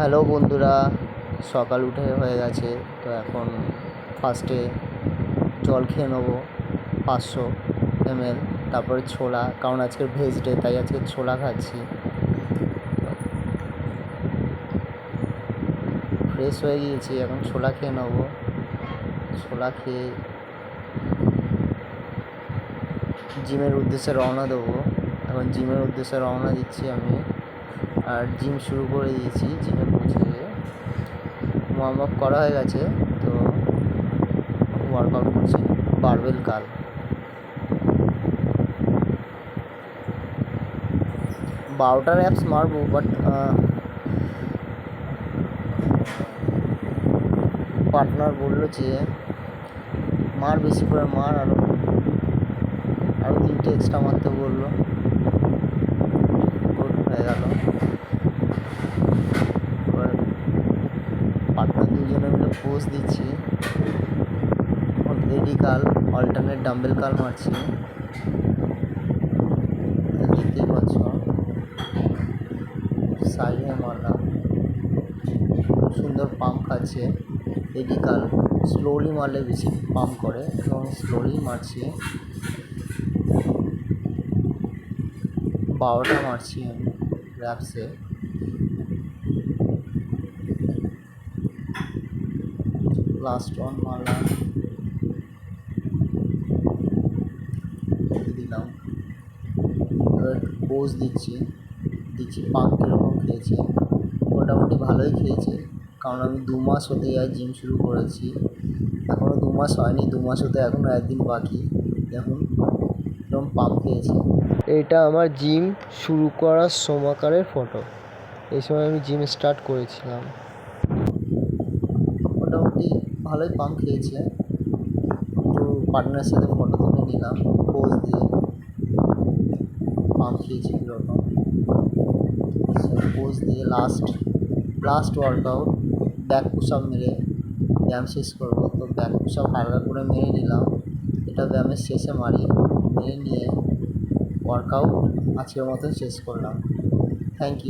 Hello বন্ধুরা, সকাল উঠে হয়ে গেছে। তো এখন ফার্স্টে জল খেয়ে নেবো 500 ml, তারপরে ছোলা, কারণ আজকে ভেজ ডে তাই আজকে ছোলা খাচ্ছি। ফ্রেশ হয়ে গিয়েছি, এখন ছোলা খেয়ে নেবো। ছোলা খেয়ে জিমের উদ্দেশ্যে রওনা দেবো। এখন জিমের উদ্দেশ্যে রওনা দিচ্ছি আমি, আর জিম শুরু করে দিয়েছি। জিমে পৌঁছে গিয়ে ওয়ার্ম আপ করা হয়ে গেছে, তো ওয়ার্কআউট করছি। বারবেল কাল 12টার অ্যাপস মারবো, বাট পার্টনার বললো যে মার, বেশি করে মার, আরও 3টে এক্সট্রা মারতে বললো। হয়ে গেল। এবার পার্টনার দুজনে মিলে পোজ দিচ্ছি। এডি কাল, অল্টারনেট ডাম্বেল কাল মারছি, দেখতেই পাচ্ছ। সাইডে মারলাম, সুন্দর পাম্প খাচ্ছে। এডি কাল স্লোলি মারলে বেশি পাম্প করে, এবং স্লোলি মারছি। 12টা মারছি আমি র্যাপসে। লাস্ট ওয়ান মারলাম, দিলাম। এবার পোজ দিচ্ছি পাম্প কীরকম খেয়েছে। মোটামুটি ভালোই খেয়েছে, কারণ আমি 2 মাস হতে যায় জিম শুরু করেছি। এখনও 2 মাস হয়নি, 2 মাস হতে এখনও একদিন বাকি। দেখুন এরকম পাম্প খেয়েছে। এইটা আমার জিম শুরু করার সময়কারের ফটো। এই সময় আমি জিম স্টার্ট করেছিলাম। মোটামুটি ভালোই পাম্প খেয়েছে। একটু পার্টনারের সাথে ফটো তুলে নিলাম পোজ দিয়ে। পাম্প খেয়েছে কীরকম পোজ দিয়ে। লাস্ট ওয়ার্কআউট ব্যাক পুশআপ মেরে ব্যায়াম শেষ করবো। তো ব্যাক পুশআপ হালকা করে মেরে নিলাম। এটা ব্যায়ামের শেষে মারি। মেরে নিয়ে ওয়ার্কআউট আজকের মতো শেষ করলাম। Thank you.